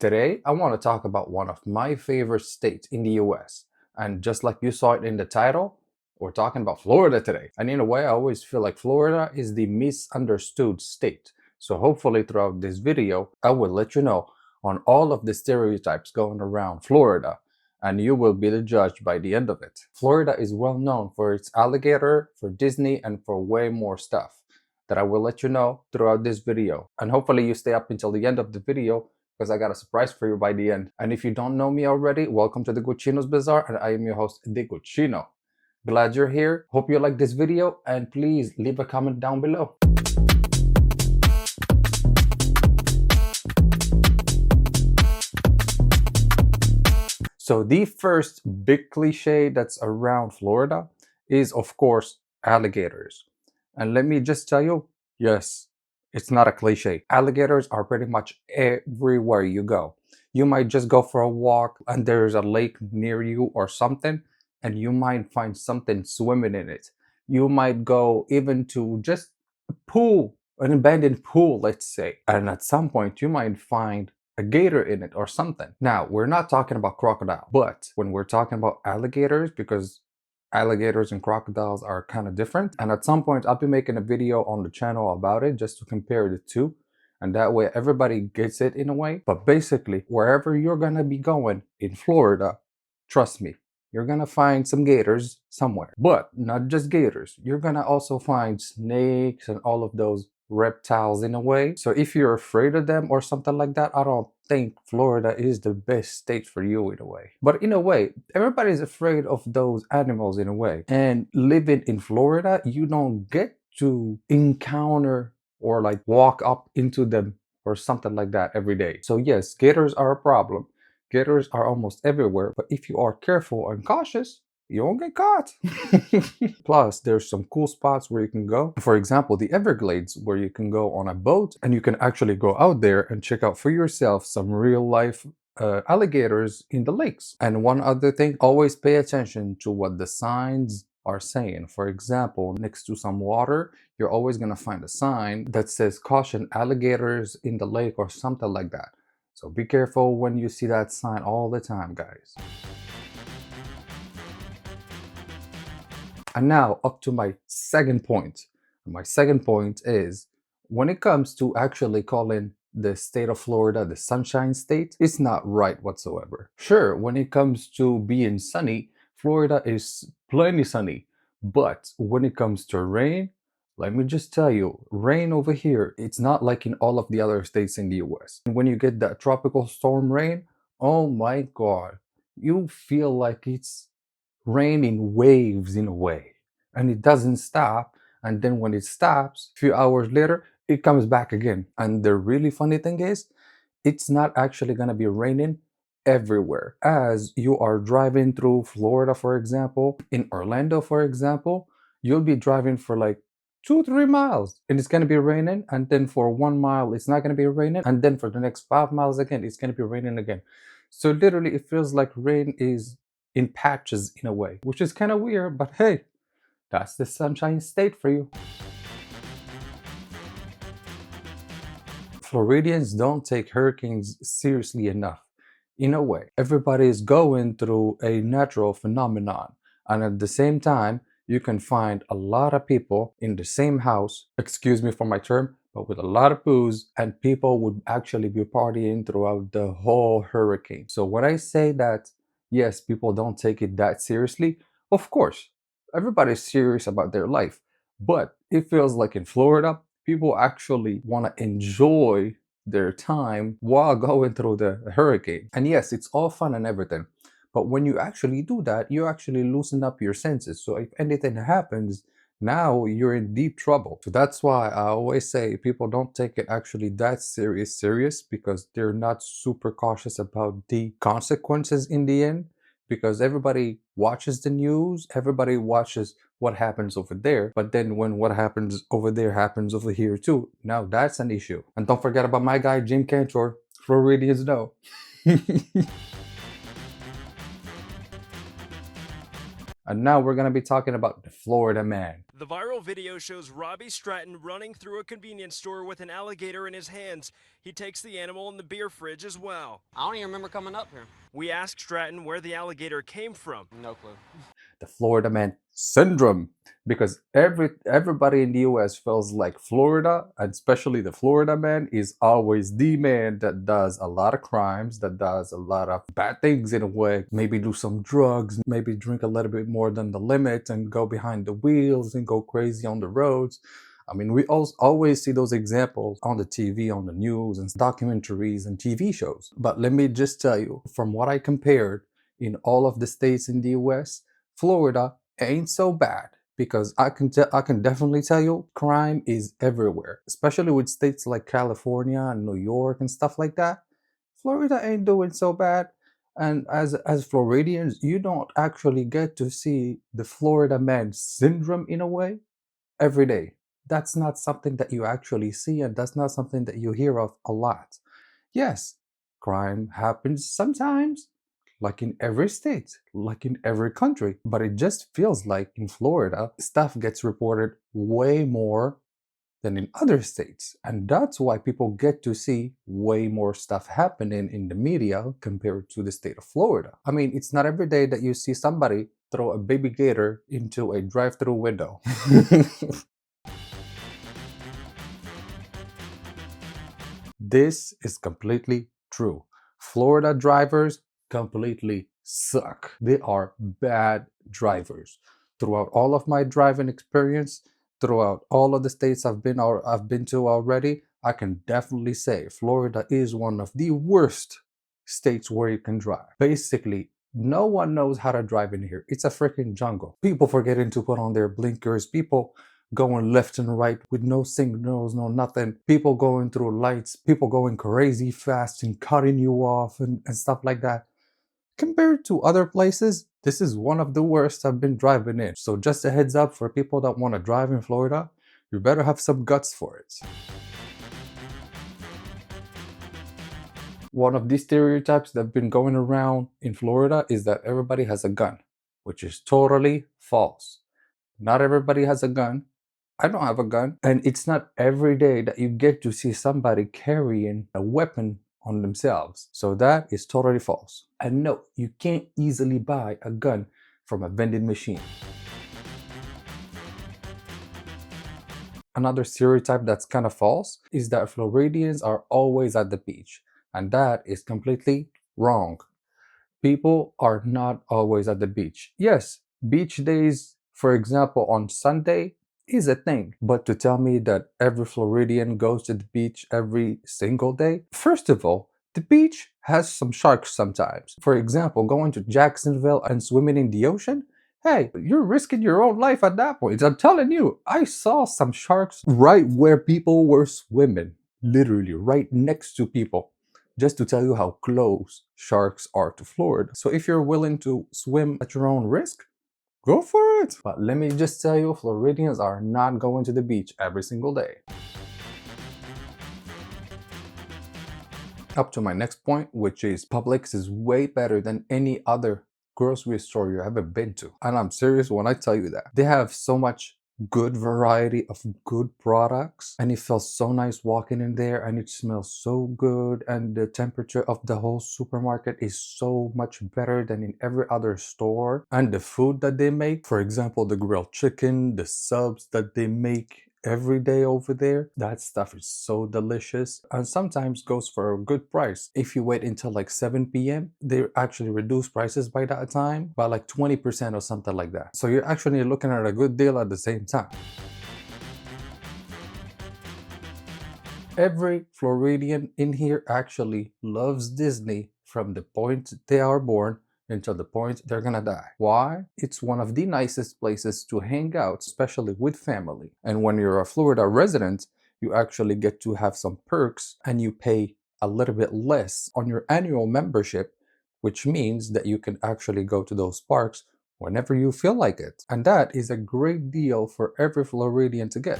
Today, I want to talk about one of my favorite states in the US. And just like you saw it in the title, we're talking about Florida today. And in a way, I always feel like Florida is the misunderstood state. So hopefully throughout this video, I will let you know on all of the stereotypes going around Florida, and you will be the judge by the end of it. Florida is well known for its alligator, for Disney, and for way more stuff that I will let you know throughout this video. And hopefully you stay up until the end of the video, because I got a surprise for you by the end. And if you don't know me already, welcome to the Guccino's Bazaar, and I am your host, The Guccino. Glad you're here. Hope you like this video, and please leave a comment down below. So the first big cliche that's around Florida is, of course, alligators. And let me just tell you, yes, it's not a cliche. Alligators are pretty much everywhere you go. You might just go for a walk and there's a lake near you or something, and you might find something swimming in it. You might go even to just a pool, an abandoned pool, let's say, and at some point you might find a gator in it or something. Now, we're not talking about crocodile, but when we're talking about alligators, because alligators and crocodiles are kind of different, and at some point I'll be making a video on the channel about it just to compare the two, and that way everybody gets it in a way. But basically, wherever you're gonna be going in Florida, trust me, you're gonna find some gators somewhere. But not just gators, you're gonna also find snakes and all of those reptiles in a way. So if you're afraid of them or something like that, I don't think Florida is the best state for you in a way. But in a way, everybody's afraid of those animals in a way. And living in Florida, you don't get to encounter or like walk up into them or something like that every day. So yes, gators are a problem. Gators are almost everywhere, but if you are careful and cautious, you won't get caught. Plus, there's some cool spots where you can go. For example, the Everglades, where you can go on a boat and you can actually go out there and check out for yourself some real life alligators in the lakes. And one other thing, always pay attention to what the signs are saying. For example, next to some water, you're always going to find a sign that says caution, alligators in the lake or something like that. So be careful when you see that sign all the time, guys. And now up to my second point. My second point is, when it comes to actually calling the state of Florida the Sunshine State, it's not right whatsoever. Sure, when it comes to being sunny, Florida is plenty sunny. But when it comes to rain, let me just tell you, rain over here, it's not like in all of the other states in the US. When you get that tropical storm rain, oh my God, you feel like it's raining waves in a way, and it doesn't stop. And then when it stops, a few hours later, it comes back again. And the really funny thing is, it's not actually going to be raining everywhere. As you are driving through Florida, for example, in Orlando, for example, you'll be driving for like 2-3 miles and it's going to be raining, and then for 1 mile it's not going to be raining, and then for the next 5 miles again it's going to be raining again. So literally it feels like rain is in patches in a way, which is kind of weird, but hey, that's the Sunshine State for you. Floridians don't take hurricanes seriously enough. In a way, everybody is going through a natural phenomenon, and at the same time, you can find a lot of people in the same house, excuse me for my term, but with a lot of booze, and people would actually be partying throughout the whole hurricane. So when I say that, yes, people don't take it that seriously, of course, everybody's serious about their life. But it feels like in Florida, people actually want to enjoy their time while going through the hurricane. And yes, it's all fun and everything. But when you actually do that, you actually loosen up your senses. So if anything happens, now you're in deep trouble. So that's why I always say people don't take it actually that serious, because they're not super cautious about the consequences in the end. Because everybody watches the news, everybody watches what happens over there, but then when what happens over there happens over here too, now that's an issue. And don't forget about my guy Jim Cantor, Floridians know. And now we're going to be talking about the Florida man. The viral video shows Robbie Stratton running through a convenience store with an alligator in his hands. He takes the animal in the beer fridge as well. I don't even remember coming up here. We asked Stratton where the alligator came from. No clue. The Florida man syndrome, because everybody in the US feels like Florida, and especially the Florida man, is always the man that does a lot of crimes, that does a lot of bad things in a way, maybe do some drugs, maybe drink a little bit more than the limit and go behind the wheels and go crazy on the roads. I mean, we always see those examples on the TV, on the news, and documentaries and TV shows. But let me just tell you, from what I compared in all of the states in the US, Florida ain't so bad, because I can definitely tell you crime is everywhere, especially with states like California and New York and stuff like that. Florida ain't doing so bad. And as Floridians, you don't actually get to see the Florida man syndrome in a way every day. That's not something that you actually see, and that's not something that you hear of a lot. Yes, crime happens sometimes, like in every state, like in every country, but it just feels like in Florida, stuff gets reported way more than in other states. And that's why people get to see way more stuff happening in the media compared to the state of Florida. I mean, it's not every day that you see somebody throw a baby gator into a drive-through window. This is completely true. Florida drivers completely suck. They are bad drivers. Throughout all of my driving experience, throughout all of the states I've been to already, I can definitely say Florida is one of the worst states where you can drive. Basically, no one knows how to drive in here. It's a freaking jungle. People forgetting to put on their blinkers. People going left and right with no signals, no nothing. People going through lights. People going crazy fast and cutting you off and stuff like that. Compared to other places, this is one of the worst I've been driving in. So just a heads up for people that want to drive in Florida, you better have some guts for it. One of these stereotypes that have been going around in Florida is that everybody has a gun, which is totally false. Not everybody has a gun. I don't have a gun. And it's not every day that you get to see somebody carrying a weapon on themselves. So that is totally false. And no, you can't easily buy a gun from a vending machine. Another stereotype that's kind of false is that Floridians are always at the beach. And that is completely wrong. People are not always at the beach. Yes, beach days, for example, on Sunday is a thing. But to tell me that every Floridian goes to the beach every single day? First of all, the beach has some sharks sometimes. For example, going to Jacksonville and swimming in the ocean? Hey, you're risking your own life at that point. I'm telling you, I saw some sharks right where people were swimming. Literally right next to people. Just to tell you how close sharks are to Florida. So if you're willing to swim at your own risk, go for it. But let me just tell you, Floridians are not going to the beach every single day. Up to my next point, which is Publix is way better than any other grocery store you've ever been to. And I'm serious when I tell you that. They have so much good variety of good products, and it feels so nice walking in there, and it smells so good, and the temperature of the whole supermarket is so much better than in every other store. And the food that they make, for example, the grilled chicken, the subs that they make every day over there, that stuff is so delicious and sometimes goes for a good price. If you wait until like 7 p.m, they actually reduce prices by that time by like 20% or something like that. So you're actually looking at a good deal at the same time. Every Floridian in here actually loves Disney from the point they are born until the point they're gonna die. Why? It's one of the nicest places to hang out, especially with family. And when you're a Florida resident, you actually get to have some perks and you pay a little bit less on your annual membership, which means that you can actually go to those parks whenever you feel like it. And that is a great deal for every Floridian to get.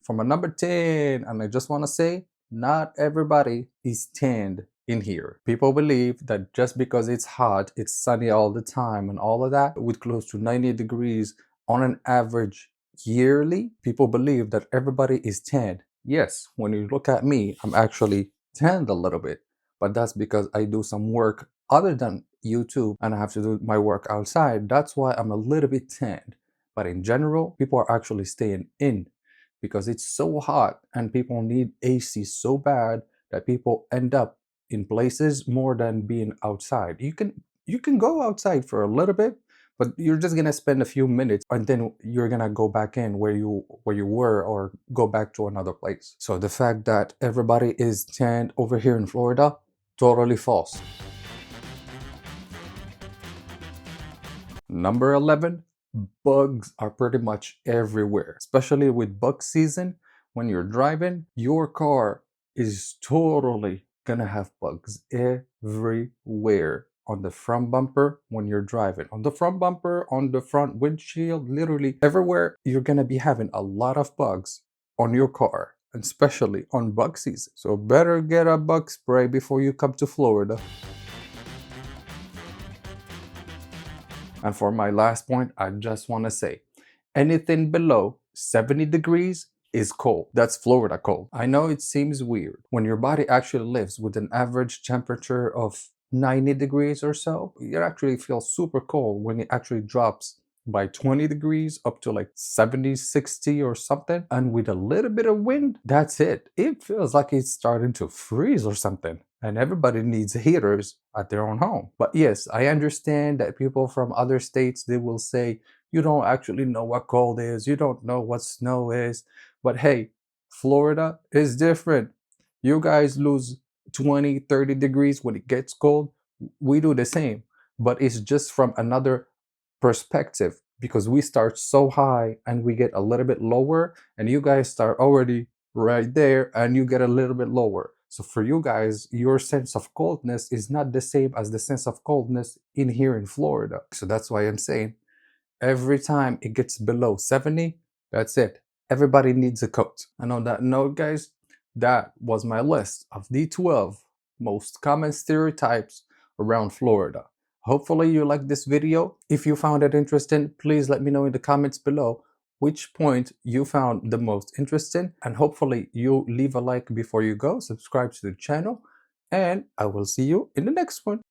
For my number 10, and I just want to say, not everybody is tanned in here. People believe that just because it's hot, it's sunny all the time and all of that, with close to 90 degrees on an average yearly, people believe that everybody is tanned. Yes, when you look at me, I'm actually tanned a little bit, but that's because I do some work other than YouTube and I have to do my work outside. That's why I'm a little bit tanned. But in general, people are actually staying in because it's so hot and people need AC so bad that people end up in places more than being outside. You can go outside for a little bit, but you're just gonna spend a few minutes and then you're gonna go back in where you were or go back to another place. So the fact that everybody is tanned over here in Florida, totally false. Number 11, bugs are pretty much everywhere, especially with bug season. When you're driving, your car is totally gonna have bugs everywhere. On the front bumper when you're driving, on the front bumper, on the front windshield, literally everywhere, you're gonna be having a lot of bugs on your car, especially on bug season. So better get a bug spray before you come to Florida. And for my last point, I just want to say anything below 70 degrees is cold. That's Florida cold. I know it seems weird. When your body actually lives with an average temperature of 90 degrees or so, you actually feel super cold when it actually drops by 20 degrees up to like 70, 60 or something. And with a little bit of wind, that's it. It feels like it's starting to freeze or something. And everybody needs heaters at their own home. But yes, I understand that people from other states, they will say, you don't actually know what cold is, you don't know what snow is. But hey, Florida is different. You guys lose 20, 30 degrees when it gets cold. We do the same, but it's just from another perspective because we start so high and we get a little bit lower, and you guys start already right there and you get a little bit lower. So for you guys, your sense of coldness is not the same as the sense of coldness in here in Florida. So that's why I'm saying every time it gets below 70, that's it. Everybody needs a coat. And on that note, guys, that was my list of the 12 most common stereotypes around Florida. Hopefully you liked this video. If you found it interesting, please let me know in the comments below which point you found the most interesting, and hopefully you leave a like before you go, subscribe to the channel, and I will see you in the next one.